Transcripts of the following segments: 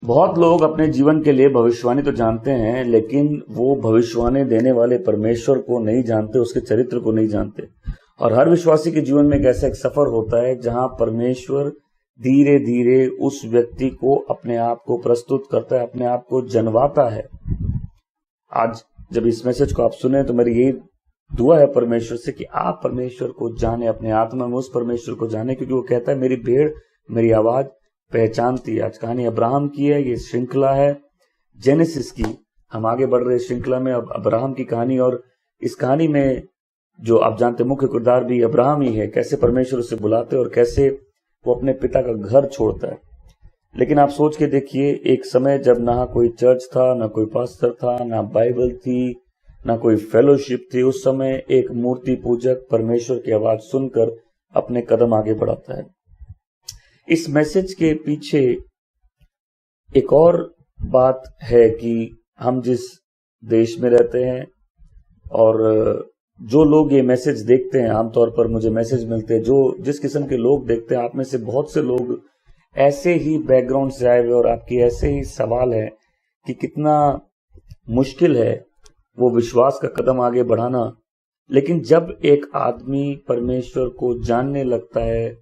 बहुत लोग अपने जीवन के लिए भविष्यवाणी तो जानते हैं, लेकिन वो भविष्यवाणी देने वाले परमेश्वर को नहीं जानते, उसके चरित्र को नहीं जानते। और हर विश्वासी के जीवन में एक ऐसा एक सफर होता है जहां परमेश्वर धीरे धीरे उस व्यक्ति को अपने आप को प्रस्तुत करता है, अपने आप को जनवाता है। आज जब इस मैसेज को आप सुने तो मेरी यही दुआ है परमेश्वर से कि आप परमेश्वर को जाने, अपने आत्मा में उस परमेश्वर को जाने, क्योंकि वो कहता है मेरी भेड़ मेरी आवाज पहचानती है। आज कहानी अब्राहम की है, ये श्रृंखला है जेनेसिस की। हम आगे बढ़ रहे श्रृंखला में अब अब्राहम की कहानी, और इस कहानी में जो आप जानते मुख्य किरदार भी अब्राहम ही है। कैसे परमेश्वर उसे बुलाते और कैसे वो अपने पिता का घर छोड़ता है। लेकिन आप सोच के देखिए, एक समय जब ना कोई चर्च था, ना कोई पास्टर था, ना बाइबल थी, ना कोई फेलोशिप थी, उस समय एक मूर्ति पूजक परमेश्वर की आवाज सुनकर अपने कदम आगे बढ़ाता है। इस मैसेज के पीछे एक और बात है कि हम जिस देश में रहते हैं और जो लोग ये मैसेज देखते हैं, आमतौर पर मुझे मैसेज मिलते हैं, जो जिस किस्म के लोग देखते हैं, आप में से बहुत से लोग ऐसे ही बैकग्राउंड से आए हुए, और आपकी ऐसे ही सवाल है कि कितना मुश्किल है वो विश्वास का कदम आगे बढ़ाना। लेकिन जब एक आदमी परमेश्वर को जानने लगता है,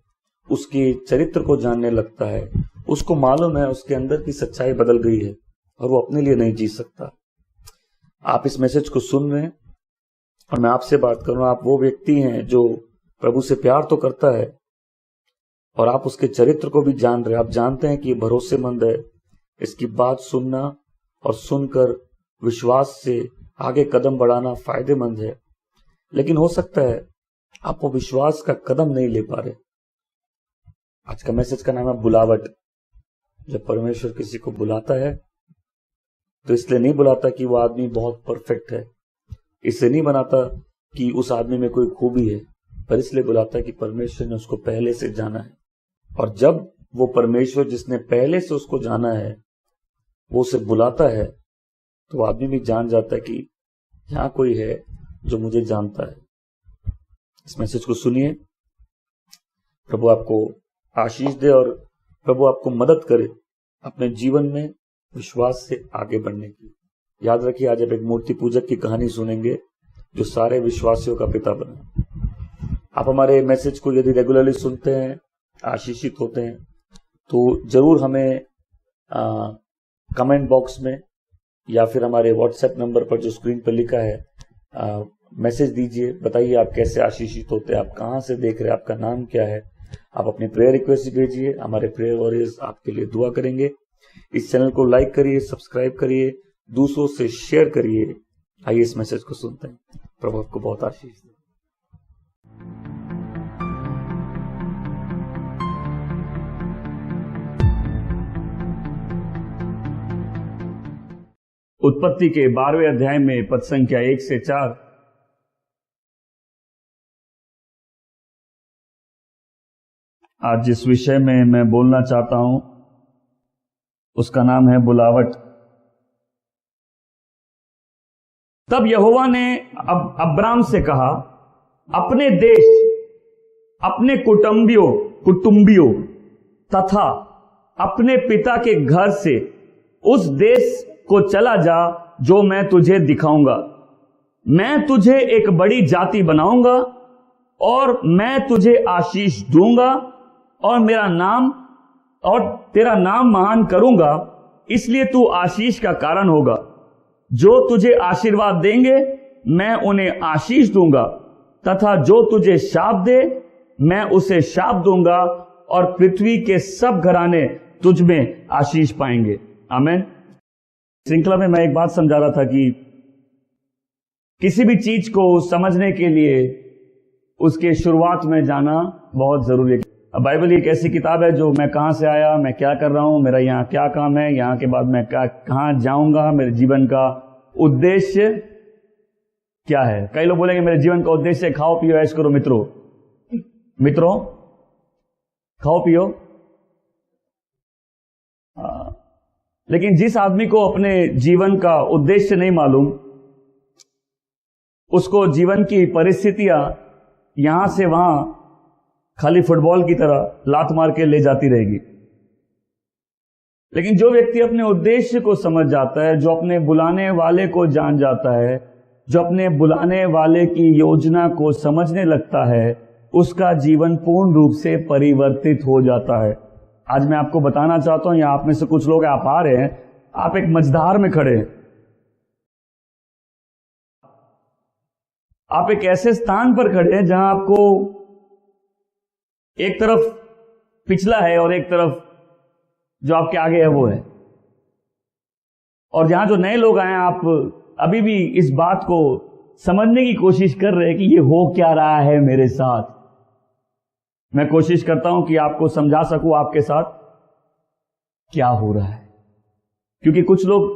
उसके चरित्र को जानने लगता है, उसको मालूम है उसके अंदर की सच्चाई बदल गई है और वो अपने लिए नहीं जी सकता। आप इस मैसेज को सुन रहे हैं और मैं आपसे बात कर रहा हूं। आप वो व्यक्ति हैं जो प्रभु से प्यार तो करता है और आप उसके चरित्र को भी जान रहे हैं। आप जानते हैं कि ये भरोसेमंद है, इसकी बात सुनना और सुनकर विश्वास से आगे कदम बढ़ाना फायदेमंद है। लेकिन हो सकता है आप वो विश्वास का कदम नहीं ले पा रहे। आज का मैसेज का नाम है बुलावट। जब परमेश्वर किसी को बुलाता है तो इसलिए नहीं बुलाता कि वो आदमी बहुत परफेक्ट है, इसलिए नहीं बनाता कि उस आदमी में कोई खूबी है, पर इसलिए बुलाता है कि परमेश्वर ने उसको पहले से जाना है। और जब वो परमेश्वर जिसने पहले से उसको जाना है वो उसे बुलाता है तो वो आदमी भी जान जाता है कि यहां कोई है जो मुझे जानता है। इस मैसेज को सुनिए। प्रभु आपको आशीष दे और प्रभु आपको मदद करे अपने जीवन में विश्वास से आगे बढ़ने की। याद रखिए, आज आप एक मूर्ति पूजक की कहानी सुनेंगे जो सारे विश्वासियों का पिता बना। आप हमारे मैसेज को यदि रेगुलरली सुनते हैं, आशीषित होते हैं, तो जरूर हमें कमेंट बॉक्स में या फिर हमारे व्हाट्सएप नंबर पर जो स्क्रीन पर लिखा है मैसेज दीजिए। बताइए आप कैसे आशीषित होते हैं, आप कहां से देख रहे हैं, आपका नाम क्या है। आप अपनी प्रेयर रिक्वेस्ट भेजिए, हमारे प्रेयर वॉरियर्स आपके लिए दुआ करेंगे। इस चैनल को लाइक करिए, सब्सक्राइब करिए, दूसरों से शेयर करिए। आइए इस मैसेज को सुनते हैं। प्रभु आपको बहुत आशीष दे। उत्पत्ति के 12वें अध्याय में पद संख्या 1 से 4। आज जिस विषय में मैं बोलना चाहता हूं उसका नाम है बुलावट। तब यहोवा ने अब्राम से कहा, अपने देश, अपने कुटुंबियों तथा अपने पिता के घर से उस देश को चला जा जो मैं तुझे दिखाऊंगा। मैं तुझे एक बड़ी जाति बनाऊंगा और मैं तुझे आशीष दूंगा और तेरा नाम महान करूंगा, इसलिए तू आशीष का कारण होगा। जो तुझे आशीर्वाद देंगे मैं उन्हें आशीष दूंगा, तथा जो तुझे शाप दे मैं उसे शाप दूंगा, और पृथ्वी के सब घराने तुझ में आशीष पाएंगे। आमीन। श्रृंखला में मैं एक बात समझा रहा था कि किसी भी चीज को समझने के लिए उसके शुरुआत में जाना बहुत जरूरी है। बाइबल एक ऐसी किताब है जो मैं कहां से आया, मैं क्या कर रहा हूं, मेरा यहाँ क्या काम है, यहाँ के बाद मैं कहां जाऊंगा, मेरे जीवन का उद्देश्य क्या है। कई लोग बोलेंगे मेरे जीवन का उद्देश्य खाओ पियो ऐश करो। मित्रों खाओ पियो, लेकिन जिस आदमी को अपने जीवन का उद्देश्य नहीं मालूम, उसको जीवन की परिस्थितियां यहां से वहां खाली फुटबॉल की तरह लात मार के ले जाती रहेगी। लेकिन जो व्यक्ति अपने उद्देश्य को समझ जाता है, जो अपने बुलाने वाले को जान जाता है, जो अपने बुलाने वाले की योजना को समझने लगता है, उसका जीवन पूर्ण रूप से परिवर्तित हो जाता है। आज मैं आपको बताना चाहता हूं, या आप में से कुछ लोग आप आ रहे हैं, आप एक मझधार में खड़े हैं, आप एक ऐसे स्थान पर खड़े हैं जहां आपको एक तरफ पिछला है और एक तरफ जो आपके आगे है वो है, और जहां जो नए लोग आए हैं, आप अभी भी इस बात को समझने की कोशिश कर रहे हैं कि ये हो क्या रहा है मेरे साथ। मैं कोशिश करता हूं कि आपको समझा सकूं आपके साथ क्या हो रहा है, क्योंकि कुछ लोग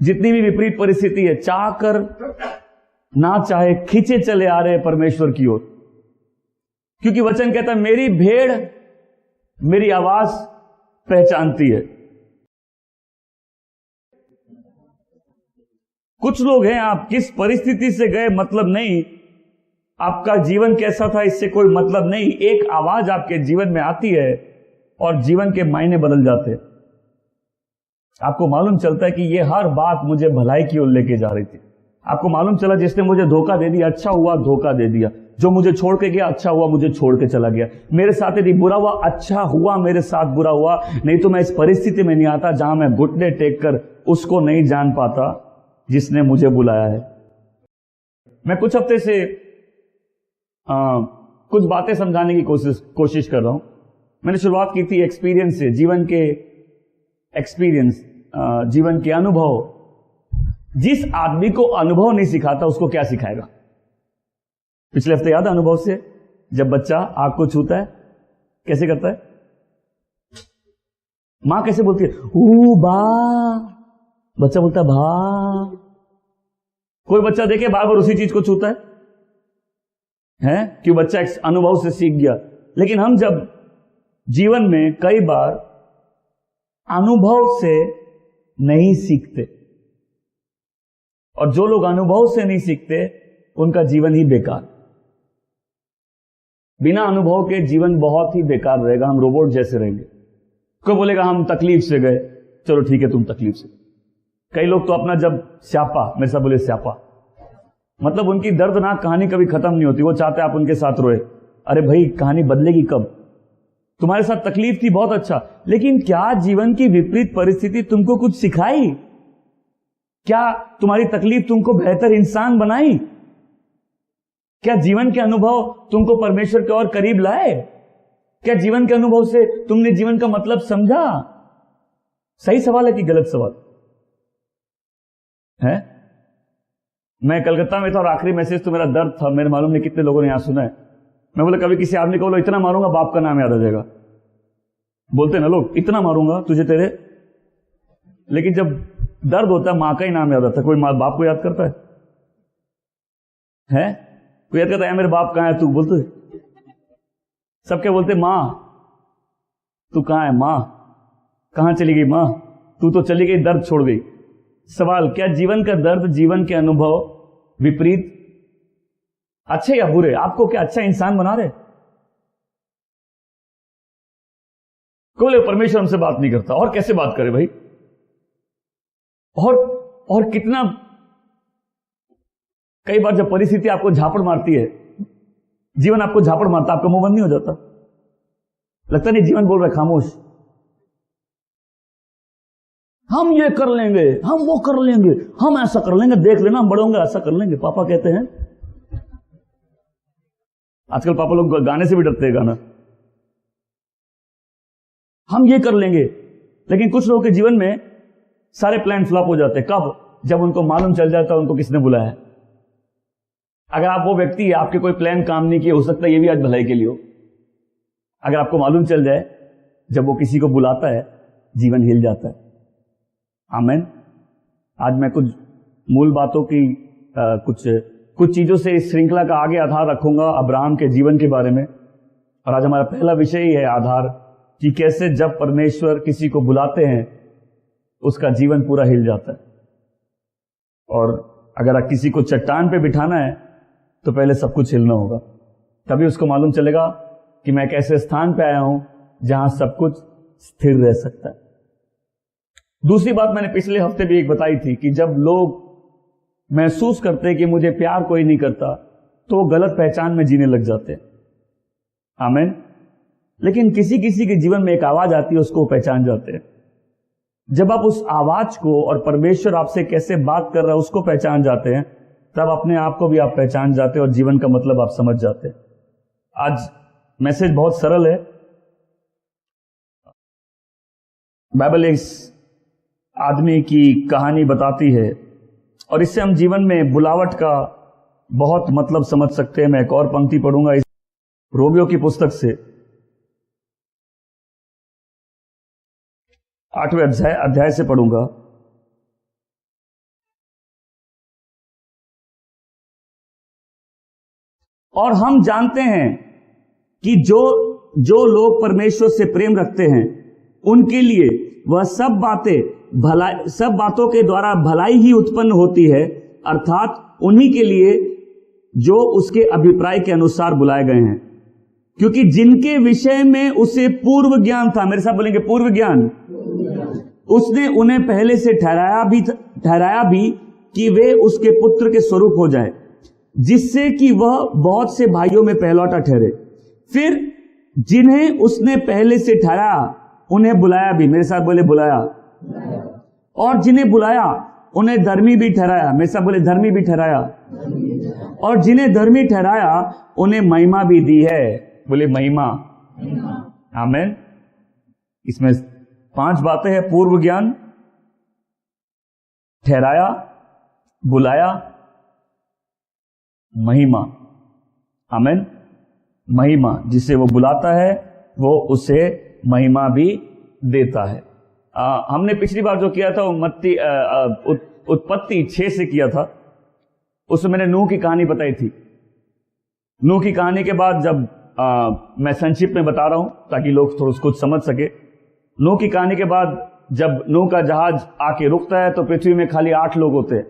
जितनी भी विपरीत परिस्थिति है, चाह कर ना चाहे खींचे चले आ रहे हैं परमेश्वर की ओर, क्योंकि वचन कहता है मेरी भेड़ मेरी आवाज पहचानती है। कुछ लोग हैं, आप किस परिस्थिति से गए मतलब नहीं, आपका जीवन कैसा था इससे कोई मतलब नहीं, एक आवाज आपके जीवन में आती है और जीवन के मायने बदल जाते हैं। आपको मालूम चलता है कि ये हर बात मुझे भलाई की ओर लेके जा रही थी। आपको मालूम चला जिसने मुझे धोखा दे दिया, अच्छा हुआ धोखा दे दिया। जो मुझे छोड़ के गया, अच्छा हुआ मुझे छोड़ के चला गया। मेरे साथ यदि बुरा हुआ, अच्छा हुआ मेरे साथ बुरा हुआ, नहीं तो मैं इस परिस्थिति में नहीं आता जहां मैं घुटने टेक कर उसको नहीं जान पाता जिसने मुझे बुलाया है। मैं कुछ हफ्ते से कुछ बातें समझाने की कोशिश कर रहा हूं। मैंने शुरुआत की थी एक्सपीरियंस से, जीवन के एक्सपीरियंस, जीवन के अनुभव। जिस आदमी को अनुभव नहीं सिखाता उसको क्या सिखाएगा। पिछले हफ्ते याद है अनुभव से, जब बच्चा आग को छूता है कैसे करता है, मां कैसे बोलती है ऊ बा, बच्चा बोलता है भा। कोई बच्चा देखे बार बार उसी चीज को छूता है क्यों? बच्चा एक अनुभव से सीख गया। लेकिन हम जब जीवन में कई बार अनुभव से नहीं सीखते, और जो लोग अनुभव से नहीं सीखते उनका जीवन ही बेकार। बिना अनुभव के जीवन बहुत ही बेकार रहेगा, हम रोबोट जैसे रहेंगे। कोई बोलेगा हम तकलीफ से गए, चलो ठीक है तुम तकलीफ से। कई लोग तो अपना जब स्यापा, मेरे साथ बोले स्यापा, मतलब उनकी दर्दनाक कहानी कभी खत्म नहीं होती, वो चाहते आप उनके साथ रोए। अरे भाई कहानी बदलेगी कब? तुम्हारे साथ तकलीफ थी बहुत अच्छा, लेकिन क्या जीवन की विपरीत परिस्थिति तुमको कुछ सिखाई? क्या तुम्हारी तकलीफ तुमको बेहतर इंसान बनाई? क्या जीवन के अनुभव तुमको परमेश्वर के और करीब लाए? क्या जीवन के अनुभव से तुमने जीवन का मतलब समझा? सही सवाल है कि गलत सवाल है? मैं कलकत्ता में था और आखिरी मैसेज तो मेरा दर्द था। मेरे मालूम नहीं कितने लोगों ने यहां सुना है। मैं बोला कभी किसी आदमी को बोलो इतना मारूंगा बाप का नाम याद आ जाएगा। बोलते ना लोग, इतना मारूंगा तुझे तेरे, लेकिन जब दर्द होता है मां का ही नाम याद आता है। कोई मां बाप को याद करता है? कोई याद करता है मेरे बाप कहां है तू? बोलते सब क्या बोलते? मां तू कहां है? मां कहां चली गई? मां तू तो चली गई, दर्द छोड़ गई। सवाल, क्या जीवन का दर्द, जीवन के अनुभव विपरीत अच्छे या बुरे आपको क्या अच्छा इंसान बना रहे? बोले परमेश्वर हमसे बात नहीं करता। और कैसे बात करे भाई? और कितना, कई बार जब परिस्थिति आपको झापड़ मारती है, जीवन आपको झापड़ मारता, आपका मुंह बंद नहीं हो जाता? लगता नहीं जीवन बोल रहा है खामोश, हम ये कर लेंगे, हम वो कर लेंगे, हम ऐसा कर लेंगे, देख लेना हम बड़े होंगे ऐसा कर लेंगे। पापा कहते हैं, आजकल पापा लोग गाने से भी डरते हैं, गाना हम ये कर लेंगे। लेकिन कुछ लोगों के जीवन में सारे प्लान फ्लॉप हो जाते हैं। कब? जब उनको मालूम चल जाता है उनको किसने बुलाया है। अगर आप वो व्यक्ति है, आपके कोई प्लान काम नहीं किए, हो सकता है ये भी आज भलाई के लिए हो। अगर आपको मालूम चल जाए जब वो किसी को बुलाता है, जीवन हिल जाता है। आमीन। आज मैं कुछ मूल बातों की कुछ चीजों से इस श्रृंखला का आगे आधार रखूंगा अब्राहम के जीवन के बारे में। और आज हमारा पहला विषय ही है आधार, कि कैसे जब परमेश्वर किसी को बुलाते हैं उसका जीवन पूरा हिल जाता है। और अगर किसी को चट्टान पे बिठाना है तो पहले सब कुछ हिलना होगा, तभी उसको मालूम चलेगा कि मैं एक ऐसे स्थान पे आया हूं जहां सब कुछ स्थिर रह सकता है। दूसरी बात मैंने पिछले हफ्ते भी एक बताई थी कि जब लोग महसूस करते हैं कि मुझे प्यार कोई नहीं करता, तो वो गलत पहचान में जीने लग जाते हैं। आमीन। लेकिन किसी किसी के जीवन में एक आवाज आती है, उसको पहचान जाते हैं। जब आप उस आवाज को और परमेश्वर आपसे कैसे बात कर रहा है उसको पहचान जाते हैं, तब अपने आप को भी आप पहचान जाते हैं और जीवन का मतलब आप समझ जाते हैं। आज मैसेज बहुत सरल है। बाइबल इस आदमी की कहानी बताती है और इससे हम जीवन में बुलावट का बहुत मतलब समझ सकते हैं। मैं एक और पंक्ति पढ़ूंगा इस रोमियो की पुस्तक से, 8वें अध्याय से पढ़ूंगा। और हम जानते हैं कि जो लोग परमेश्वर से प्रेम रखते हैं उनके लिए वह सब बातों के द्वारा भलाई ही उत्पन्न होती है, अर्थात उन्हीं के लिए जो उसके अभिप्राय के अनुसार बुलाए गए हैं। क्योंकि जिनके विषय में उसे पूर्व ज्ञान था, मेरे साथ बोलेंगे पूर्व ज्ञान, उसने उन्हें पहले से ठहराया भी कि वे उसके पुत्र के स्वरूप हो जाए, जिससे कि वह बहुत से भाइयों में पहलौठा ठहरे। फिर जिन्हें उसने पहले से ठहराया उन्हें बुलाया भी, मेरे साथ बोले बुलाया, और जिन्हें बुलाया उन्हें धर्मी भी ठहराया, मेरे साथ बोले धर्मी भी ठहराया, और जिन्हें धर्मी ठहराया उन्हें महिमा भी दी है, बोले महिमा। आमीन। इसमें 5 बातें हैं: पूर्व ज्ञान, ठहराया, बुलाया, महिमा। आमीन। महिमा, जिसे वो बुलाता है वो उसे महिमा भी देता है। हमने पिछली बार जो किया था वो उत्पत्ति 6 से किया था। उसमें मैंने नूह की कहानी बताई थी। नूह की कहानी के बाद जब मैं संक्षिप्त में बता रहा हूं ताकि लोग थोड़ा कुछ समझ सके। नूह की कहानी के बाद जब नूह का जहाज आके रुकता है तो पृथ्वी में खाली 8 लोग होते हैं,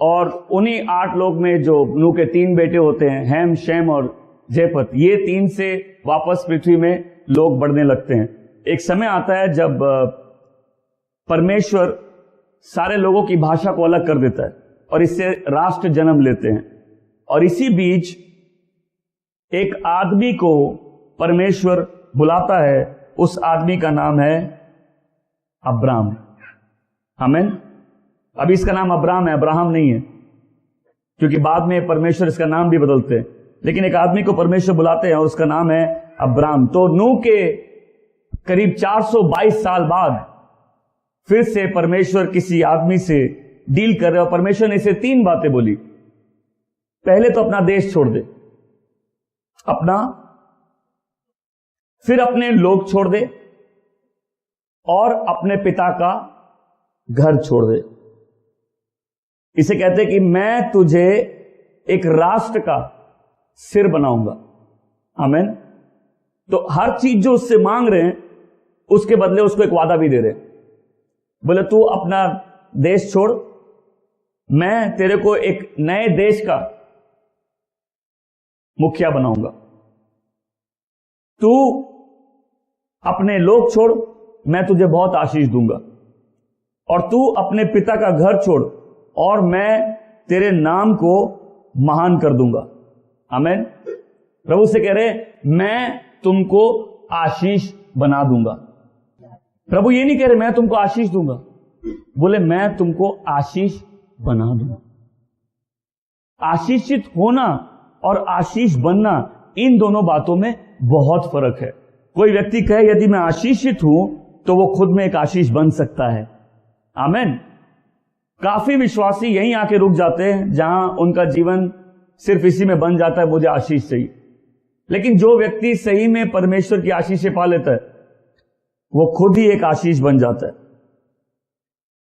और उन्हीं 8 लोग में जो नूह के 3 बेटे होते हैं, हैम, शेम और जेफत, ये 3 से वापस पृथ्वी में लोग बढ़ने लगते हैं। एक समय आता है जब परमेश्वर सारे लोगों की भाषा को अलग कर देता है और इससे राष्ट्र जन्म लेते हैं। और इसी बीच एक आदमी को परमेश्वर बुलाता है, उस आदमी का नाम है अब्राम। आमीन। अभी इसका नाम अब्राम है, अब्राहम नहीं है, क्योंकि बाद में परमेश्वर इसका नाम भी बदलते हैं। लेकिन एक आदमी को परमेश्वर बुलाते हैं और उसका नाम है अब्राम। तो नूह के करीब 422 साल बाद फिर से परमेश्वर किसी आदमी से डील कर रहे हैं और परमेश्वर ने इसे 3 बातें बोली। पहले तो अपना देश छोड़ दे, फिर अपने लोग छोड़ दे, और अपने पिता का घर छोड़ दे। इसे कहते हैं कि मैं तुझे एक राष्ट्र का सिर बनाऊंगा। आमीन। तो हर चीज जो उससे मांग रहे हैं उसके बदले उसको एक वादा भी दे रहे। बोले तू अपना देश छोड़, मैं तेरे को एक नए देश का मुखिया बनाऊंगा। तू अपने लोग छोड़, मैं तुझे बहुत आशीष दूंगा, और तू अपने पिता का घर छोड़ और मैं तेरे नाम को महान कर दूंगा। आमीन। प्रभु से कह रहे मैं तुमको आशीष बना दूंगा। प्रभु ये नहीं कह रहे मैं तुमको आशीष दूंगा, बोले मैं तुमको आशीष बना दूंगा। आशीषित होना और आशीष बनना, इन दोनों बातों में बहुत फर्क है। कोई व्यक्ति कहे यदि मैं आशीषित हूं तो वो खुद में एक आशीष बन सकता है। आमीन। काफी विश्वासी यहीं आके रुक जाते हैं जहां उनका जीवन सिर्फ इसी में बन जाता है, मुझे आशीष चाहिए। लेकिन जो व्यक्ति सही में परमेश्वर की आशीष पा लेता है वो खुद ही एक आशीष बन जाता है।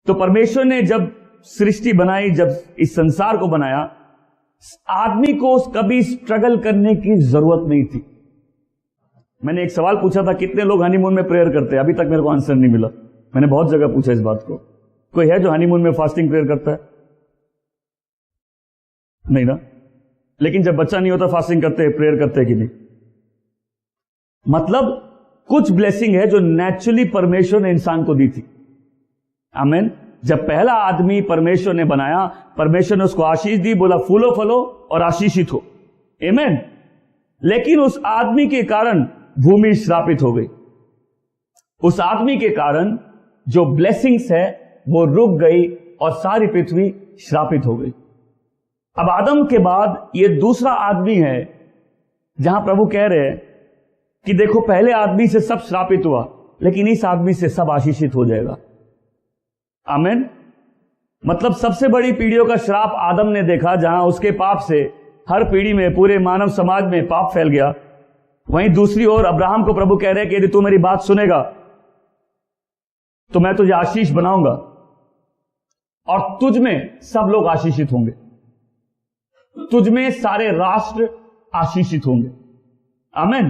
तो परमेश्वर ने जब सृष्टि बनाई, जब इस संसार को बनाया, आदमी को कभी स्ट्रगल करने की जरूरत नहीं थी। मैंने एक सवाल पूछा था, कितने लोग हनीमून में प्रेयर करते हैं? अभी तक मेरे को आंसर नहीं मिला। मैंने बहुत जगह पूछा इस बात को। कोई है जो हनीमून में फास्टिंग प्रेयर करता है? नहीं ना। लेकिन जब बच्चा नहीं होता फास्टिंग करते हैं, प्रेयर करते हैं कि नहीं? मतलब कुछ ब्लेसिंग है जो नेचुरली परमेश्वर ने इंसान को दी थी। आमीन। जब पहला आदमी परमेश्वर ने बनाया, परमेश्वर ने उसको आशीष दी, बोला फूलो फलो और आशीषित हो। आमीन। लेकिन उस आदमी के कारण भूमि श्रापित हो गई। उस आदमी के कारण जो ब्लेसिंग्स है वो रुक गई और सारी पृथ्वी श्रापित हो गई। अब आदम के बाद ये दूसरा आदमी है जहां प्रभु कह रहे हैं कि देखो पहले आदमी से सब श्रापित हुआ, लेकिन इस आदमी से सब आशीषित हो जाएगा। आमीन। मतलब सबसे बड़ी पीढ़ियों का श्राप आदम ने देखा, जहां उसके पाप से हर पीढ़ी में, पूरे मानव समाज में पाप फैल गया। वहीं दूसरी ओर अब्राहम को प्रभु कह रहे हैं कि यदि तू मेरी बात सुनेगा तो मैं तुझे आशीष बनाऊंगा और तुझ में सब लोग आशीषित होंगे, तुझ में सारे राष्ट्र आशीषित होंगे। आमीन।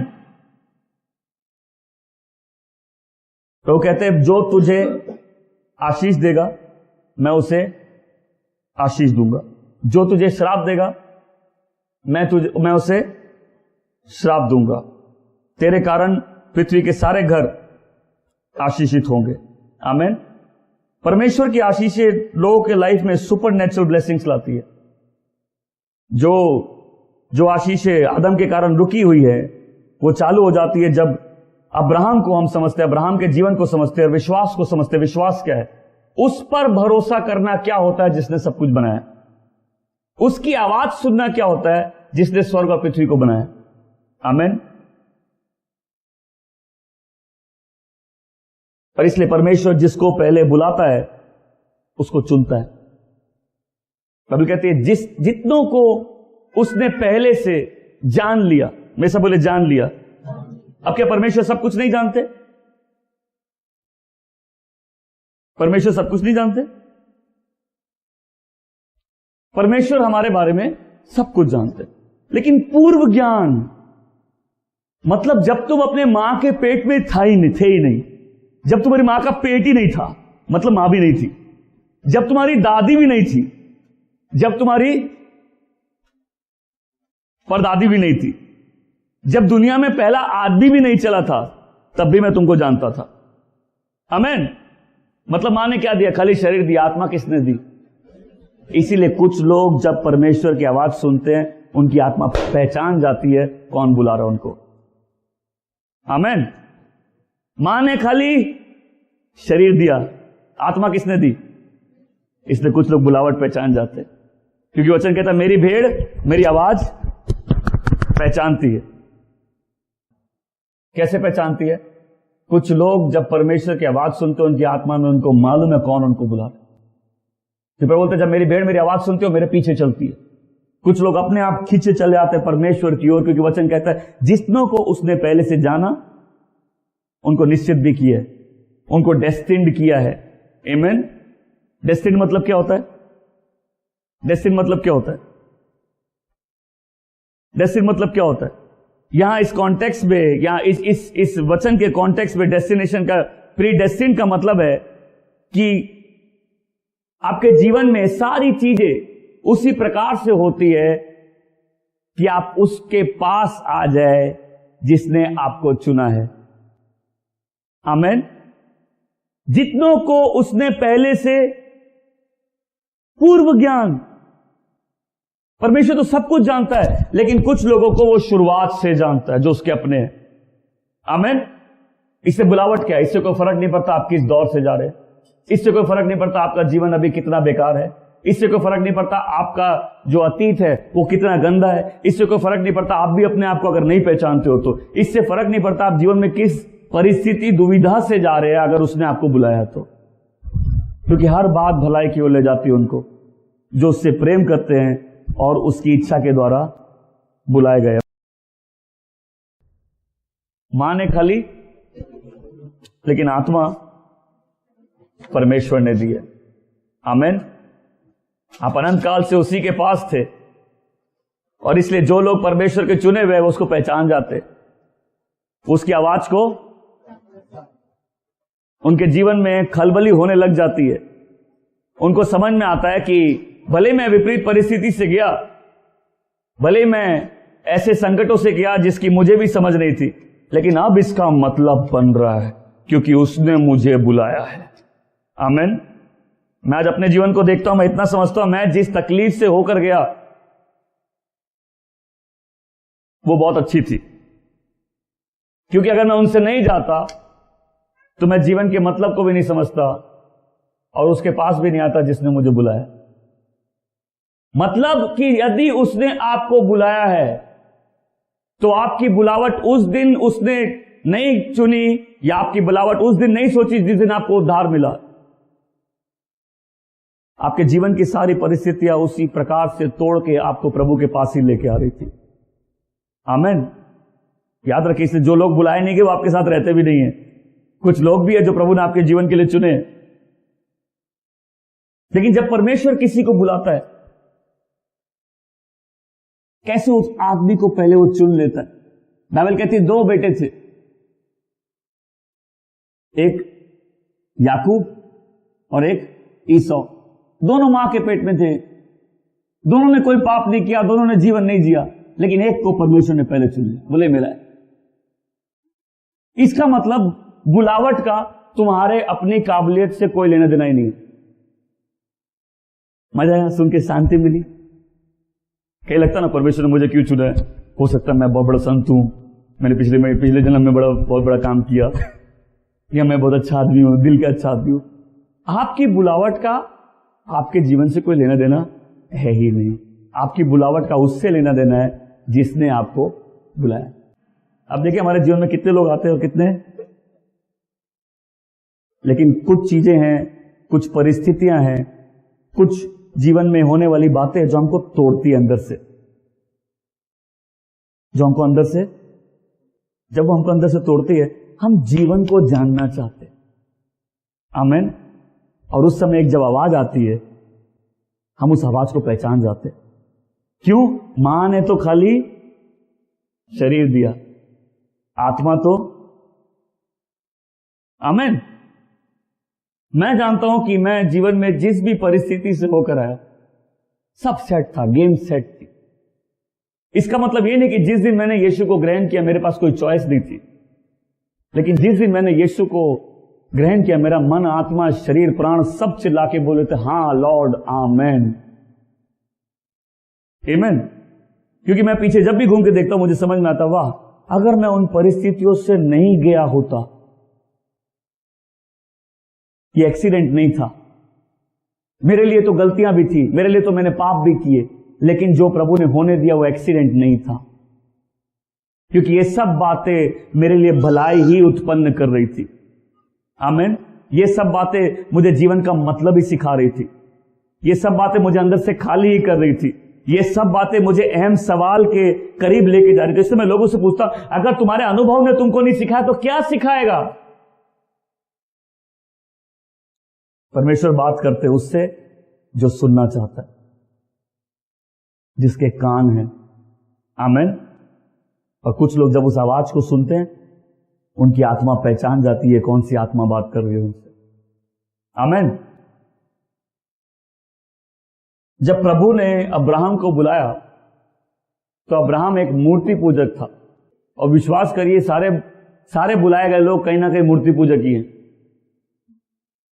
तो कहते हैं जो तुझे आशीष देगा मैं उसे आशीष दूंगा, जो तुझे श्राप देगा मैं उसे श्राप दूंगा। तेरे कारण पृथ्वी के सारे घर आशीषित होंगे। आमीन। परमेश्वर की आशीषें लोगों के लाइफ में सुपर नेचुरल ब्लेसिंग्स लाती है। जो आशीषें आदम के कारण रुकी हुई है वो चालू हो जाती है जब अब्राहम को हम समझते हैं, अब्राहम के जीवन को समझते हैं, विश्वास को समझते हैं। विश्वास क्या है? उस पर भरोसा करना क्या होता है जिसने सब कुछ बनाया। उसकी आवाज सुनना क्या होता है जिसने स्वर्ग और पृथ्वी को बनाया। आमीन। और इसलिए परमेश्वर जिसको पहले बुलाता है उसको चुनता है। बाइबल कहती है जितनों को उसने पहले से जान लिया, मैं सब बोले जान लिया। अब क्या परमेश्वर सब कुछ नहीं जानते? परमेश्वर सब कुछ नहीं जानते? परमेश्वर हमारे बारे में सब कुछ जानते, लेकिन पूर्व ज्ञान मतलब जब तुम अपने मां के पेट में थे ही नहीं, जब तुम्हारी मां का पेट ही नहीं था मतलब मां भी नहीं थी, जब तुम्हारी दादी भी नहीं थी, जब तुम्हारी परदादी भी नहीं थी, जब दुनिया में पहला आदमी भी नहीं चला था, तब भी मैं तुमको जानता था। आमीन। मतलब मां ने क्या दिया? खाली शरीर दिया, आत्मा किसने दी? इसीलिए कुछ लोग जब परमेश्वर की आवाज सुनते हैं उनकी आत्मा पहचान जाती है कौन बुला रहा है उनको। आमीन। मां ने खाली शरीर दिया, आत्मा किसने दी? इसलिए कुछ लोग बुलावट पहचान जाते हैं, क्योंकि वचन कहता है मेरी भेड़ मेरी आवाज पहचानती है। कैसे पहचानती है? कुछ लोग जब परमेश्वर की आवाज सुनते हैं उनकी आत्मा में उनको मालूम है कौन उनको बुला रहा है। तो बोलते जब मेरी भेड़ मेरी आवाज सुनती हो मेरे पीछे चलती है। कुछ लोग अपने आप खींचे चले आते हैं परमेश्वर की ओर, क्योंकि वचन कहता है जितनों को उसने पहले से जाना उनको निश्चित भी किया है, उनको डेस्टिन्ड किया है। आमीन। डेस्टिन्ड मतलब क्या होता है? डेस्टिन्ड मतलब क्या होता है? डेस्टिन्ड मतलब क्या होता है? यहां इस कॉन्टेक्स्ट में, यहां इस वचन के कॉन्टेक्स्ट में डेस्टिनेशन का, प्री डेस्टिन्ड का मतलब है कि आपके जीवन में सारी चीजें उसी प्रकार से होती है कि आप उसके पास आ जाए जिसने आपको चुना है। आमीन। जितनों को उसने पहले से पूर्व ज्ञान, परमेश्वर तो सब कुछ जानता है, लेकिन कुछ लोगों को वो शुरुआत से जानता है जो उसके अपने हैं। आमीन। इससे बुलावट क्या है? इससे कोई फर्क नहीं पड़ता आप किस दौर से जा रहे हैं, इससे कोई फर्क नहीं पड़ता आपका जीवन अभी कितना बेकार है, इससे कोई फर्क नहीं पड़ता आपका जो अतीत है वो कितना गंदा है, इससे कोई फर्क नहीं पड़ता आप भी अपने आप को अगर नहीं पहचानते हो तो, इससे फर्क नहीं पड़ता आप जीवन में किस परिस्थिति दुविधा से जा रहे हैं अगर उसने आपको बुलाया तो, क्योंकि हर बात भलाई की ओर ले जाती है उनको जो उससे प्रेम करते हैं और उसकी इच्छा के द्वारा बुलाए गए। मां ने खाली, लेकिन आत्मा परमेश्वर ने दी है। आमीन। आप अनंत काल से उसी के पास थे और इसलिए जो लोग परमेश्वर के चुने हुए उसको पहचान जाते, उसकी आवाज को उनके जीवन में खलबली होने लग जाती है। उनको समझ में आता है कि भले मैं विपरीत परिस्थिति से गया, भले मैं ऐसे संकटों से गया जिसकी मुझे भी समझ नहीं थी, लेकिन अब इसका मतलब बन रहा है क्योंकि उसने मुझे बुलाया है। आमीन। मैं आज अपने जीवन को देखता हूं, मैं इतना समझता हूं, मैं जिस तकलीफ से होकर गया वो बहुत अच्छी थी, क्योंकि अगर मैं उनसे नहीं जाता तो मैं जीवन के मतलब को भी नहीं समझता और उसके पास भी नहीं आता जिसने मुझे बुलाया। मतलब कि यदि उसने आपको बुलाया है तो आपकी बुलावट उस दिन उसने नहीं चुनी, या आपकी बुलावट उस दिन नहीं सोची जिस दिन आपको उद्धार मिला। आपके जीवन की सारी परिस्थितियां उसी प्रकार से तोड़ के आपको प्रभु के पास ही लेके आ रही थी। आमीन। याद रखिए, इसलिए जो लोग बुलाए नहीं गए वो आपके साथ रहते भी नहीं है। कुछ लोग भी है जो प्रभु ने आपके जीवन के लिए चुने, लेकिन जब परमेश्वर किसी को बुलाता है, कैसे उस आदमी को पहले वो चुन लेता है। बाइबल कहती है 2 बेटे थे, एक याकूब और एक ईसौ। दोनों मां के पेट में थे, दोनों ने कोई पाप नहीं किया, दोनों ने जीवन नहीं जिया, लेकिन एक को परमेश्वर ने पहले चुन लिया, बोले मेरा है। इसका मतलब बुलावट का तुम्हारे अपनी काबिलियत से कोई लेना देना ही नहीं। मजा आया सुन के, शांति मिली। कहीं लगता ना परमेश्वर ने मुझे क्यों चुना है, हो सकता है मैं बहुत बड़ा संत हूं, मैंने पिछले जन्म में बहुत बड़ा काम किया, या मैं बहुत अच्छा आदमी हूं, दिल का अच्छा आदमी हूं। आपकी बुलावट का आपके जीवन से कोई लेना देना है ही नहीं। आपकी बुलावट का उससे लेना देना है जिसने आपको बुलाया। अब देखिए हमारे जीवन में कितने लोग आते हैं और कितने, लेकिन कुछ चीजें हैं, कुछ परिस्थितियां हैं, कुछ जीवन में होने वाली बातें हैं जो हमको तोड़ती है अंदर से, जो हमको अंदर से, जब वो हमको अंदर से तोड़ती है, हम जीवन को जानना चाहते हैं। आमीन। और उस समय एक जब आवाज आती है, हम उस आवाज को पहचान जाते हैं। क्यों? मां ने तो खाली शरीर दिया, आत्मा तो, आमीन। मैं जानता हूं कि मैं जीवन में जिस भी परिस्थिति से होकर आया, सब सेट था, गेम सेट थी। इसका मतलब यह नहीं कि जिस दिन मैंने यीशु को ग्रहण किया मेरे पास कोई चॉइस नहीं थी, लेकिन जिस दिन मैंने यीशु को ग्रहण किया, मेरा मन, आत्मा, शरीर, प्राण सब चिल्ला के बोले थे, हाँ लॉर्ड, आमेन, आमेन। क्योंकि मैं पीछे जब भी घूम के देखता हूं मुझे समझ में आता, वाह, अगर मैं उन परिस्थितियों से नहीं गया होता, ये एक्सीडेंट नहीं था, मेरे लिए तो गलतियां भी थी, मेरे लिए तो मैंने पाप भी किए, लेकिन जो प्रभु ने होने दिया वो एक्सीडेंट नहीं था, क्योंकि ये सब बातें मेरे लिए भलाई ही उत्पन्न कर रही थी। आमीन। ये सब बातें मुझे जीवन का मतलब ही सिखा रही थी, ये सब बातें मुझे अंदर से खाली ही कर रही थी, ये सब बातें मुझे अहम सवाल के करीब लेके जा रही थी। इससे मैं लोगों से पूछता, अगर तुम्हारे अनुभव ने तुमको नहीं सिखाया तो क्या सिखाएगा? परमेश्वर बात करते उससे जो सुनना चाहता है, जिसके कान हैं। आमीन। और कुछ लोग जब उस आवाज को सुनते हैं, उनकी आत्मा पहचान जाती है कौन सी आत्मा बात कर रही है उनसे। आमीन। जब प्रभु ने अब्राहम को बुलाया तो अब्राहम एक मूर्ति पूजक था, और विश्वास करिए सारे बुलाए गए लोग कहीं ना कहीं मूर्ति पूजक ही हैं।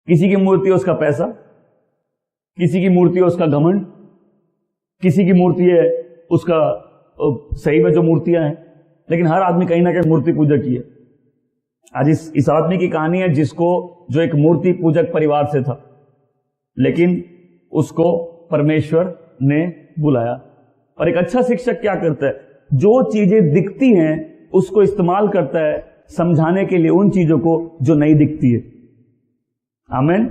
किसी की मूर्ति है उसका पैसा, किसी की मूर्ति है उसका घमंड, किसी की मूर्ति है उसका सही में जो मूर्तियां हैं, लेकिन हर आदमी कहीं ना कहीं मूर्ति पूजक ही है। आज इस आदमी की कहानी है जो एक मूर्ति पूजक परिवार से था, लेकिन उसको परमेश्वर ने बुलाया। और एक अच्छा शिक्षक क्या करता है? जो चीजें दिखती हैं उसको इस्तेमाल करता है समझाने के लिए उन चीजों को जो नहीं दिखती है। आमीन।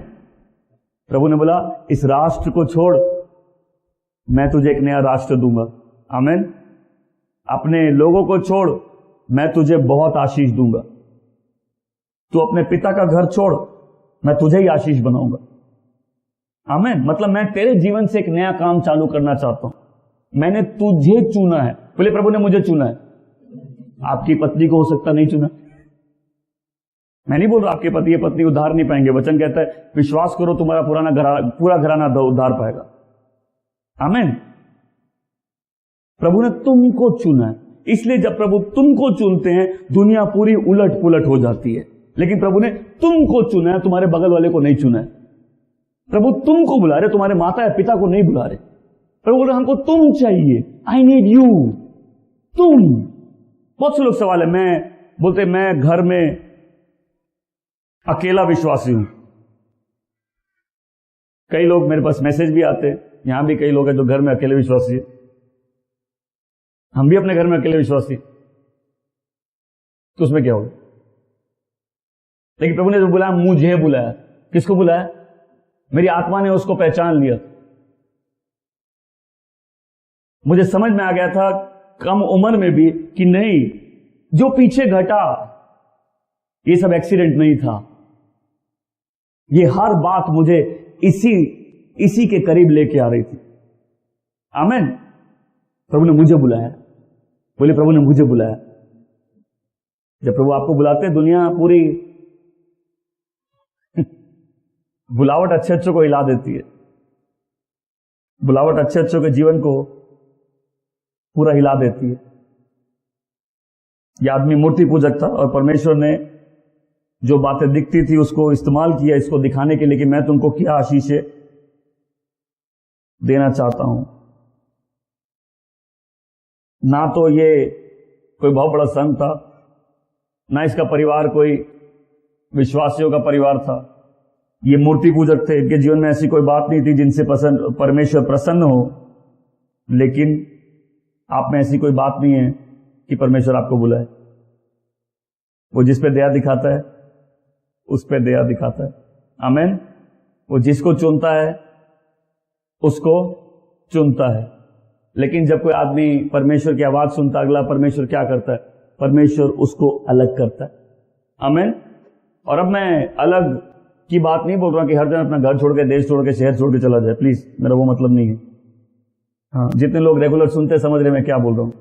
प्रभु ने बोला, इस राष्ट्र को छोड़, मैं तुझे एक नया राष्ट्र दूंगा। आमीन। अपने लोगों को छोड़, मैं तुझे बहुत आशीष दूंगा। तू अपने पिता का घर छोड़, मैं तुझे ही आशीष बनाऊंगा। आमीन। मतलब मैं तेरे जीवन से एक नया काम चालू करना चाहता हूं। मैंने तुझे चुना है। बोले प्रभु ने मुझे चुना है। आपकी पत्नी को हो सकता नहीं चुना। मैं नहीं बोल रहा आपके पति या पत्नी उद्धार नहीं पाएंगे। वचन कहता है विश्वास करो तुम्हारा पूरा घराना उद्धार पाएगा। आमीन। प्रभु ने तुमको चुना है, इसलिए जब प्रभु तुमको चुनते हैं दुनिया पूरी उलट पुलट हो जाती है। लेकिन प्रभु ने तुमको चुना है, तुम्हारे बगल वाले को नहीं चुना है। प्रभु तुमको बुला रहे, तुम्हारे माता या पिता को नहीं बुला रहे। प्रभु बोल रहे हमको तुम चाहिए, आई नीड यू, तुम। बहुत से लोग सवाल है, मैं घर में अकेला विश्वासी हूं। कई लोग मेरे पास मैसेज भी आते हैं, यहां भी कई लोग हैं जो घर में अकेले विश्वासी है। हम भी अपने घर में अकेले विश्वासी, तो उसमें क्या होगा? लेकिन प्रभु ने जो बुलाया, मुझे बुलाया। किसको बुलाया? मेरी आत्मा ने उसको पहचान लिया। मुझे समझ में आ गया था कम उम्र में भी कि नहीं, जो पीछे घटा ये सब एक्सीडेंट नहीं था। ये हर बात मुझे इसी के करीब लेके आ रही थी। आमीन। प्रभु ने मुझे बुलाया। बोले प्रभु ने मुझे बुलाया। जब प्रभु आपको बुलाते हैं, दुनिया पूरी बुलावट अच्छे अच्छों को हिला देती है। बुलावट अच्छे अच्छों के जीवन को पूरा हिला देती है। यह आदमी मूर्ति पूजक था और परमेश्वर ने जो बातें दिखती थी उसको इस्तेमाल किया, इसको दिखाने के लिए कि मैं तुमको क्या आशीषें देना चाहता हूं। ना तो ये कोई बहुत बड़ा संत था, ना इसका परिवार कोई विश्वासियों का परिवार था। ये मूर्ति पूजक थे, इनके जीवन में ऐसी कोई बात नहीं थी जिनसे परमेश्वर प्रसन्न हो। लेकिन आप में ऐसी कोई बात नहीं है कि परमेश्वर आपको बुलाए। वो जिस पे दया दिखाता है उस पे दया दिखाता है। आमीन। वो जिसको चुनता है उसको चुनता है। लेकिन जब कोई आदमी परमेश्वर की आवाज सुनता, अगला परमेश्वर क्या करता है? परमेश्वर उसको अलग करता है। आमीन। और अब मैं अलग की बात नहीं बोल रहा कि हर जन अपना घर छोड़ के, देश छोड़ के, शहर छोड़ के चला जाए। प्लीज, मेरा वो मतलब नहीं है। हाँ, जितने लोग रेगुलर सुनते समझ रहे मैं क्या बोल रहा हूं।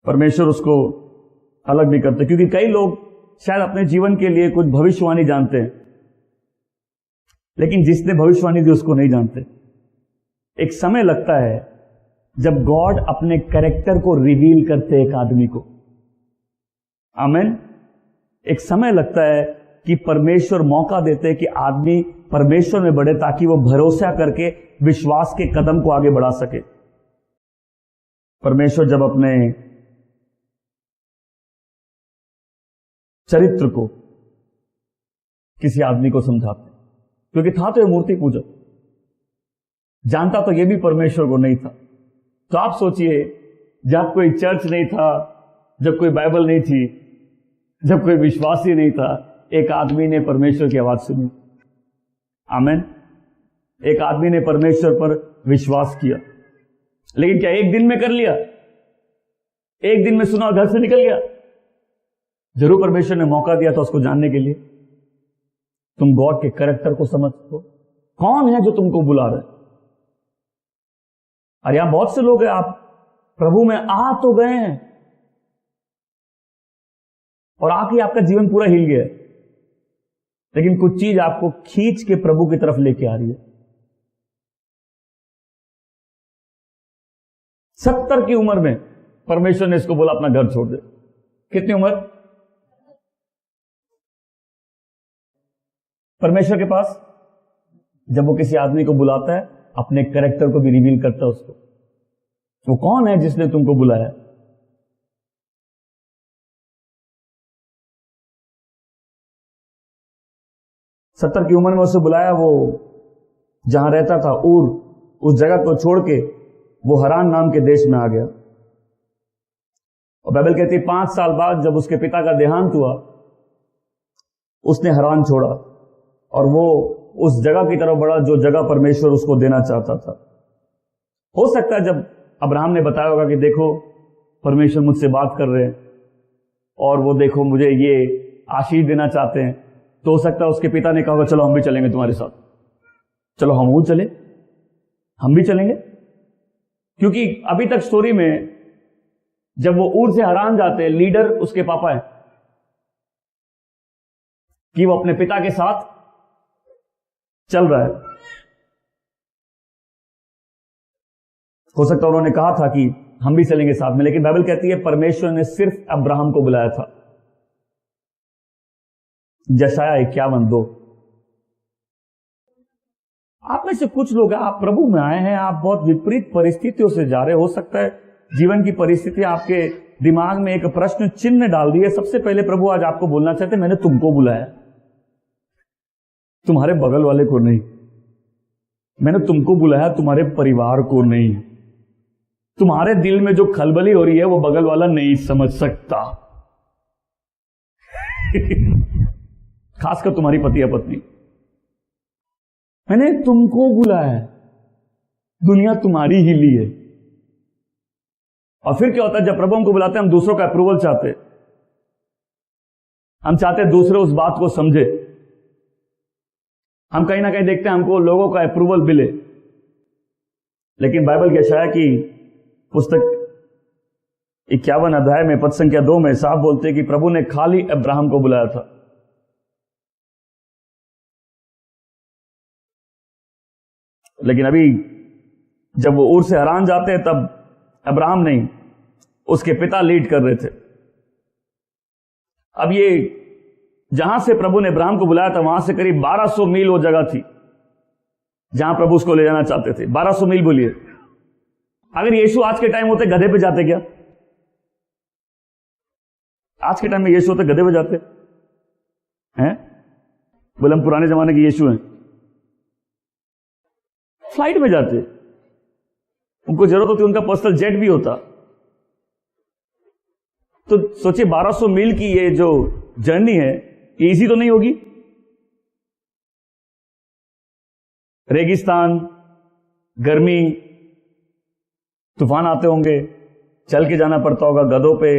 परमेश्वर उसको अलग भी करते, क्योंकि कई लोग शायद अपने जीवन के लिए कुछ भविष्यवाणी जानते हैं, लेकिन जिसने भविष्यवाणी दी उसको नहीं जानते। एक समय लगता है जब गॉड अपने कैरेक्टर को रिवील करते हैं एक आदमी को। आमीन। एक समय लगता है कि परमेश्वर मौका देते हैं कि आदमी परमेश्वर में बढ़े, ताकि वो भरोसा करके विश्वास के कदम को आगे बढ़ा सके। परमेश्वर जब अपने चरित्र को किसी आदमी को समझाते, क्योंकि था तो ये मूर्ति पूजक, जानता तो ये भी परमेश्वर को नहीं था। तो आप सोचिए, जब कोई चर्च नहीं था, जब कोई बाइबल नहीं थी, जब कोई विश्वासी नहीं था, एक आदमी ने परमेश्वर की आवाज सुनी। आमीन। एक आदमी ने परमेश्वर पर विश्वास किया। लेकिन क्या एक दिन में कर लिया? एक दिन में सुना और घर से निकल गया? जरूर परमेश्वर ने मौका दिया था उसको जानने के लिए। तुम गॉड के कैरेक्टर को समझो, कौन है जो तुमको बुला रहा है। और यहां बहुत से लोग हैं, आप प्रभु में आ तो गए हैं और आके आपका जीवन पूरा हिल गया, लेकिन कुछ चीज आपको खींच के प्रभु की तरफ लेके आ रही है। 70 की उम्र में परमेश्वर ने इसको बोला अपना घर छोड़ दे। कितनी उम्र? परमेश्वर के पास जब वो किसी आदमी को बुलाता है, अपने कैरेक्टर को भी रिवील करता है उसको। वो कौन है जिसने तुमको बुलाया? सत्तर की उम्र में उसे बुलाया। वो जहां रहता था ऊर, उस जगह को छोड़ के वो हरान नाम के देश में आ गया। और बाइबल कहती है 5 साल बाद जब उसके पिता का देहांत हुआ, उसने हरान छोड़ा और वो उस जगह की तरफ बढ़ा जो जगह परमेश्वर उसको देना चाहता था। हो सकता है जब अब्राहम ने बताया होगा कि देखो परमेश्वर मुझसे बात कर रहे हैं और वो देखो मुझे ये आशीष देना चाहते हैं, तो हो सकता है उसके पिता ने कहा होगा चलो हम भी चलेंगे तुम्हारे साथ, चलो हम वो चले, हम भी चलेंगे। क्योंकि अभी तक स्टोरी में जब वो ऊर से हरान जाते हैं, लीडर उसके पापा है कि वो अपने पिता के साथ चल रहा है। हो सकता है उन्होंने कहा था कि हम भी चलेंगे साथ में। लेकिन बाइबल कहती है परमेश्वर ने सिर्फ अब्राहम को बुलाया था। यशायाह 51:2। आप में से कुछ लोग आप प्रभु में आए हैं, आप बहुत विपरीत परिस्थितियों से जा रहे हो सकता है जीवन की परिस्थिति आपके दिमाग में एक प्रश्न चिन्ह डाल दिए। सबसे पहले प्रभु आज आपको बोलना चाहते मैंने तुमको बुलाया, तुम्हारे बगल वाले को नहीं। मैंने तुमको बुलाया, तुम्हारे परिवार को नहीं। तुम्हारे दिल में जो खलबली हो रही है वो बगल वाला नहीं समझ सकता। खासकर तुम्हारी पति या पत्नी। मैंने तुमको बुलाया, दुनिया तुम्हारी ही ली है। और फिर क्या होता है जब प्रभु हमको बुलाते हैं, हम दूसरों का अप्रूवल चाहते हैं। हम चाहते हैं दूसरे उस बात को समझे। हम कहीं ना कहीं देखते हैं हमको लोगों का अप्रूवल मिले। लेकिन बाइबल के यशायाह की पुस्तक 51 अध्याय में पद संख्या 2 में साफ बोलते हैं कि प्रभु ने खाली अब्राहम को बुलाया था। लेकिन अभी जब वो ऊर से हरान जाते हैं तब अब्राहम नहीं, उसके पिता लीड कर रहे थे। अब ये जहां से प्रभु ने अब्राहम को बुलाया था वहां से करीब 1200 मील वो जगह थी जहां प्रभु उसको ले जाना चाहते थे। 1200 मील बोलिए। अगर यीशु आज के टाइम होते गधे पे जाते क्या? आज के टाइम में यीशु होते गधे पे जाते हैं? बोले हम पुराने जमाने के यीशु हैं। फ्लाइट में जाते। उनको जरूरत होती, उनका पर्सनल जेट भी होता। तो सोचिए 1200 मील की ये जो जर्नी है ये इजी तो नहीं होगी। रेगिस्तान, गर्मी, तूफान आते होंगे, चल के जाना पड़ता होगा, गधों पे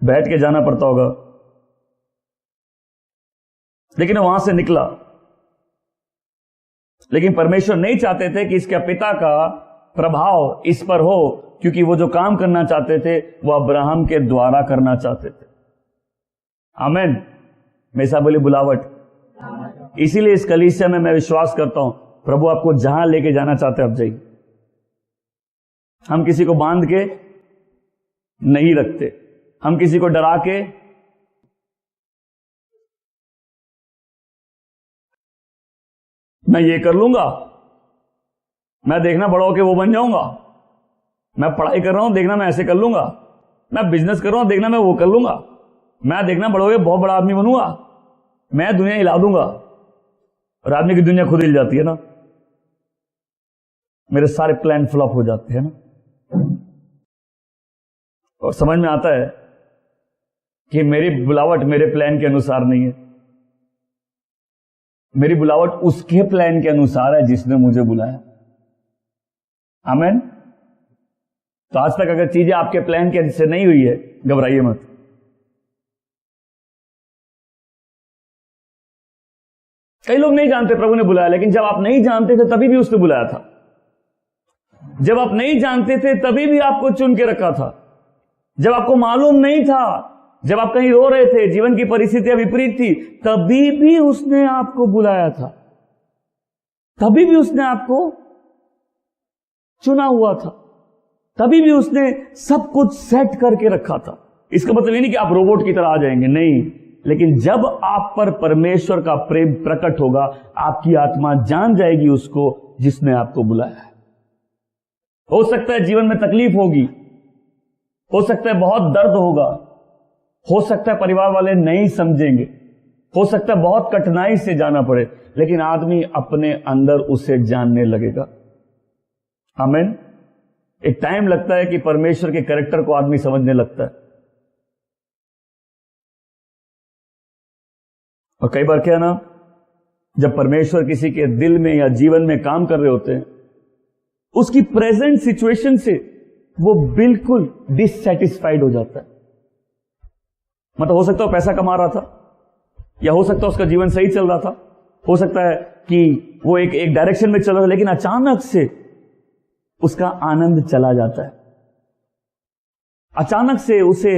बैठ के जाना पड़ता होगा। लेकिन वहां से निकला। लेकिन परमेश्वर नहीं चाहते थे कि इसके पिता का प्रभाव इस पर हो, क्योंकि वो जो काम करना चाहते थे वो अब्राहम के द्वारा करना चाहते थे। आमीन। मेसा बोली बुलावट। इसीलिए इस कलीसिया में मैं विश्वास करता हूं प्रभु आपको जहां लेके जाना चाहते हैं आप जाइए। हम किसी को बांध के नहीं रखते, हम किसी को डरा के मैं ये कर लूंगा, मैं देखना बड़ा होके वो बन जाऊंगा, मैं पढ़ाई कर रहा हूं देखना मैं ऐसे कर लूंगा, मैं बिजनेस कर रहा हूं देखना मैं वो कर लूंगा, मैं देखना बड़ा होके बहुत बड़ा आदमी बनूंगा, मैं दुनिया हिला दूंगा। और आदमी की दुनिया खुद हिल जाती है ना, मेरे सारे प्लान फ्लॉप हो जाते हैं ना। और समझ में आता है कि मेरी बुलावट मेरे प्लान के अनुसार नहीं है, मेरी बुलावट उसके प्लान के अनुसार है जिसने मुझे बुलाया। आमीन। तो आज तक अगर चीजें आपके प्लान के से नहीं हुई है, घबराइए मत। कई लोग नहीं जानते प्रभु ने बुलाया, लेकिन जब आप नहीं जानते थे तभी भी उसने बुलाया था। जब आप नहीं जानते थे तभी भी आपको चुन के रखा था। जब आपको मालूम नहीं था, जब आप कहीं रो रहे थे, जीवन की परिस्थितियां विपरीत थी, तभी भी उसने आपको बुलाया था। तभी भी उसने आपको चुना हुआ था। तभी भी उसने सब कुछ सेट करके रखा था। इसका मतलब ये नहीं कि आप रोबोट की तरह आ जाएंगे, नहीं। लेकिन जब आप पर परमेश्वर का प्रेम प्रकट होगा, आपकी आत्मा जान जाएगी उसको जिसने आपको बुलाया है। हो सकता है जीवन में तकलीफ होगी, हो सकता है बहुत दर्द होगा, हो सकता है परिवार वाले नहीं समझेंगे, हो सकता है बहुत कठिनाई से जाना पड़े, लेकिन आदमी अपने अंदर उसे जानने लगेगा। आमीन। एक टाइम लगता है कि परमेश्वर के कैरेक्टर को आदमी समझने लगता है। और कई बार क्या है ना, जब परमेश्वर किसी के दिल में या जीवन में काम कर रहे होते हैं, उसकी प्रेजेंट सिचुएशन से वो बिल्कुल डिससैटिस्फाइड हो जाता है। मतलब हो सकता है पैसा कमा रहा था, या हो सकता है उसका जीवन सही चल रहा था, हो सकता है कि वो एक डायरेक्शन में चल रहा था, लेकिन अचानक से उसका आनंद चला जाता है। अचानक से उसे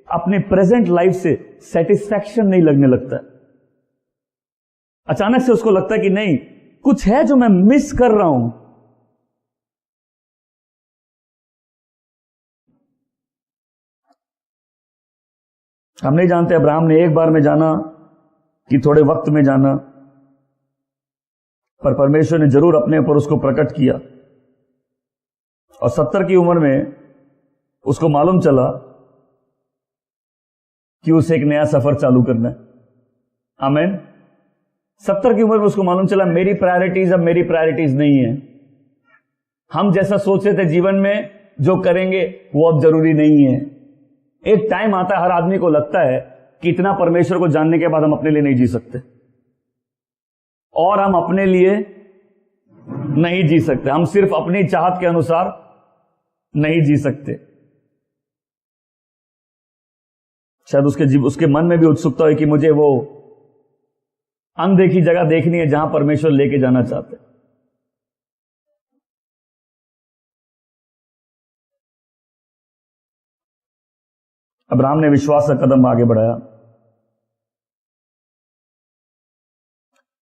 अपने प्रेजेंट लाइफ से सेटिस्फैक्शन नहीं लगने लगता है। अचानक से उसको लगता है कि नहीं, कुछ है जो मैं मिस कर रहा हूं। हम नहीं जानते अब्राहम ने एक बार में जाना कि थोड़े वक्त में जाना, पर परमेश्वर ने जरूर अपने ऊपर उसको प्रकट किया। और 70 की उम्र में उसको मालूम चला कि उसे एक नया सफर चालू करना है। आमीन। 70 की उम्र में उसको मालूम चला मेरी प्रायोरिटीज अब मेरी प्रायोरिटीज नहीं है। हम जैसा सोचते थे जीवन में जो करेंगे वो अब जरूरी नहीं है। एक टाइम आता है, हर आदमी को लगता है कि इतना परमेश्वर को जानने के बाद हम अपने लिए नहीं जी सकते, और हम अपने लिए नहीं जी सकते। हम सिर्फ अपनी चाहत के अनुसार नहीं जी सकते। शायद उसके मन में भी उत्सुकता है कि मुझे वो अनदेखी जगह देखनी है जहां परमेश्वर लेके जाना चाहते हैं। अब्राहम ने विश्वास का कदम आगे बढ़ाया,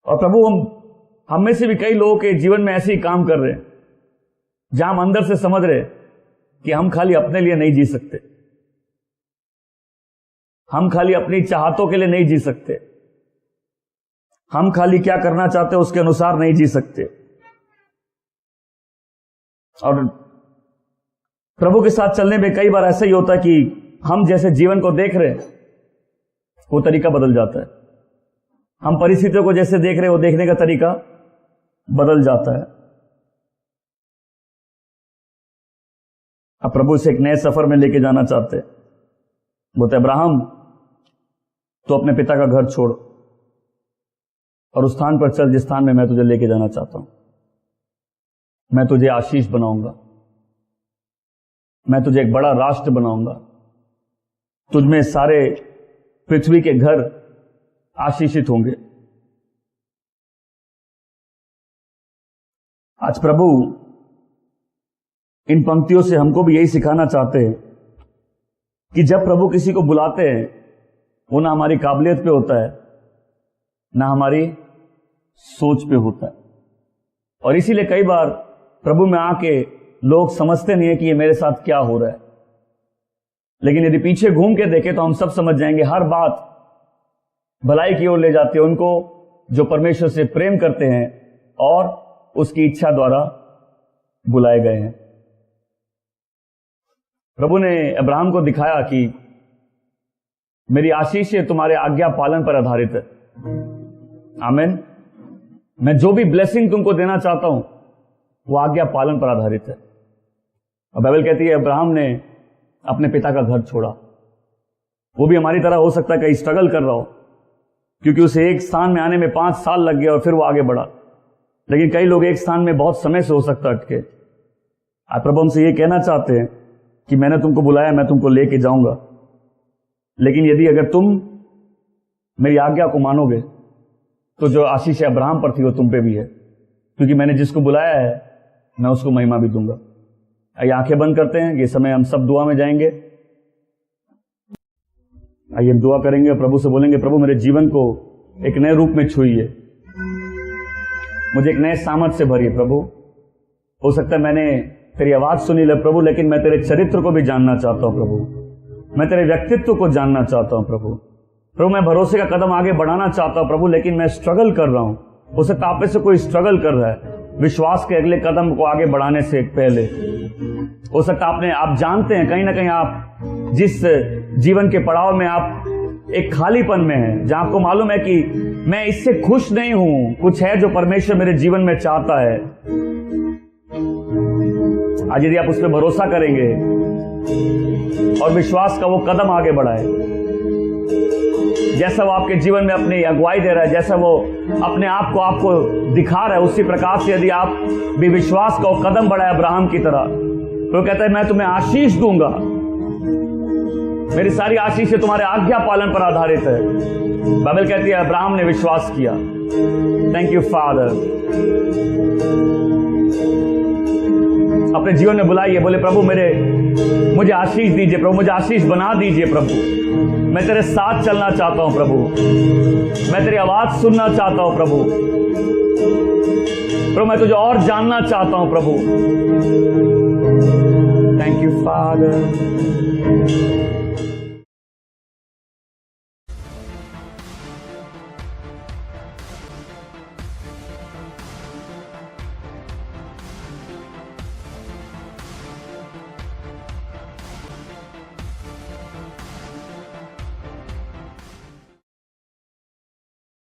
और प्रभु हम में से भी कई लोगों के जीवन में ऐसे ही काम कर रहे हैं जहां हम अंदर से समझ रहे कि हम खाली अपने लिए नहीं जी सकते, हम खाली अपनी चाहतों के लिए नहीं जी सकते, हम खाली क्या करना चाहते हैं उसके अनुसार नहीं जी सकते। और प्रभु के साथ चलने में कई बार ऐसा ही होता है कि हम जैसे जीवन को देख रहे हैं वो तरीका बदल जाता है। हम परिस्थितियों को जैसे देख रहे हैं वो देखने का तरीका बदल जाता है। अब प्रभु से एक नए सफर में लेके जाना चाहते हैं। बोलते अब्राहम तो अपने पिता का घर छोड़ और उस स्थान पर चल जिस स्थान में मैं तुझे लेके जाना चाहता हूं। मैं तुझे आशीष बनाऊंगा, मैं तुझे एक बड़ा राष्ट्र बनाऊंगा, तुझमें सारे पृथ्वी के घर आशीषित होंगे। आज प्रभु इन पंक्तियों से हमको भी यही सिखाना चाहते हैं कि जब प्रभु किसी को बुलाते हैं वो ना हमारी काबिलियत पे होता है ना हमारी सोच पे होता है। और इसीलिए कई बार प्रभु में आके लोग समझते नहीं है कि ये मेरे साथ क्या हो रहा है, लेकिन यदि पीछे घूम के देखें तो हम सब समझ जाएंगे हर बात भलाई की ओर ले जाती है उनको जो परमेश्वर से प्रेम करते हैं और उसकी इच्छा द्वारा बुलाए गए हैं। प्रभु ने अब्राहम को दिखाया कि मेरी आशीष तुम्हारे आज्ञा पालन पर आधारित है। आमीन। मैं जो भी ब्लेसिंग तुमको देना चाहता हूं वो आज्ञा पालन पर आधारित है। और बाइबल कहती है अब्राहम ने अपने पिता का घर छोड़ा। वो भी हमारी तरह हो सकता है कहीं स्ट्रगल कर रहा हो, क्योंकि उसे एक स्थान में आने में 5 साल लग गया और फिर वो आगे बढ़ा। लेकिन कई लोग एक स्थान में बहुत समय से हो सकता है अटके। आज प्रभु हमसे ये कहना चाहते हैं कि मैंने तुमको बुलाया, मैं तुमको लेके जाऊंगा, लेकिन यदि अगर तुम मेरी आज्ञा को मानोगे तो जो आशीष अब्राहम पर थी वो तुम पे भी है, क्योंकि मैंने जिसको बुलाया है मैं उसको महिमा भी दूंगा। आइए आंखें बंद करते हैं। ये समय हम सब दुआ में जाएंगे। आइए हम दुआ करेंगे, प्रभु से बोलेंगे प्रभु मेरे जीवन को एक नए रूप में छुइए, मुझे एक नए सामर्थ्य से भरिए। प्रभु हो सकता है मैंने तेरी आवाज सुनी ले प्रभु, लेकिन मैं तेरे चरित्र को भी जानना चाहता हूं प्रभु, मैं तेरे व्यक्तित्व को जानना चाहता हूं प्रभु। प्रभु मैं भरोसे का कदम आगे बढ़ाना चाहता हूं प्रभु, लेकिन मैं स्ट्रगल कर रहा हूं। हो सकता है आप में से कोई स्ट्रगल कर रहा है विश्वास के अगले कदम को आगे बढ़ाने से पहले। हो सकता है आप जानते हैं कहीं ना कहीं आप जिस जीवन के पड़ाव में आप एक खालीपन में हैं, जहां आपको मालूम है कि मैं इससे खुश नहीं हूं, कुछ है जो परमेश्वर मेरे जीवन में चाहता है। आज यदि आप उस पर भरोसा करेंगे और विश्वास का वो कदम आगे बढ़ाए, जैसा वो आपके जीवन में अपनी अगुवाई दे रहा है, जैसा वो अपने आप को आपको दिखा रहा है, उसी प्रकार से यदि आप भी विश्वास का वो कदम बढ़ाए अब्राहम की तरह, तो कहता है मैं तुम्हें आशीष दूंगा, मेरी सारी आशीष तुम्हारे आज्ञा पालन पर आधारित है। बाइबल कहती है अब्राहम ने विश्वास किया। Thank you father. अपने जीवन में बुलाइए, बोले प्रभु मुझे आशीष दीजिए प्रभु, मुझे आशीष बना दीजिए प्रभु। मैं तेरे साथ चलना चाहता हूं प्रभु, मैं तेरी आवाज सुनना चाहता हूं प्रभु। प्रभु मैं तुझे और जानना चाहता हूं प्रभु। Thank you father.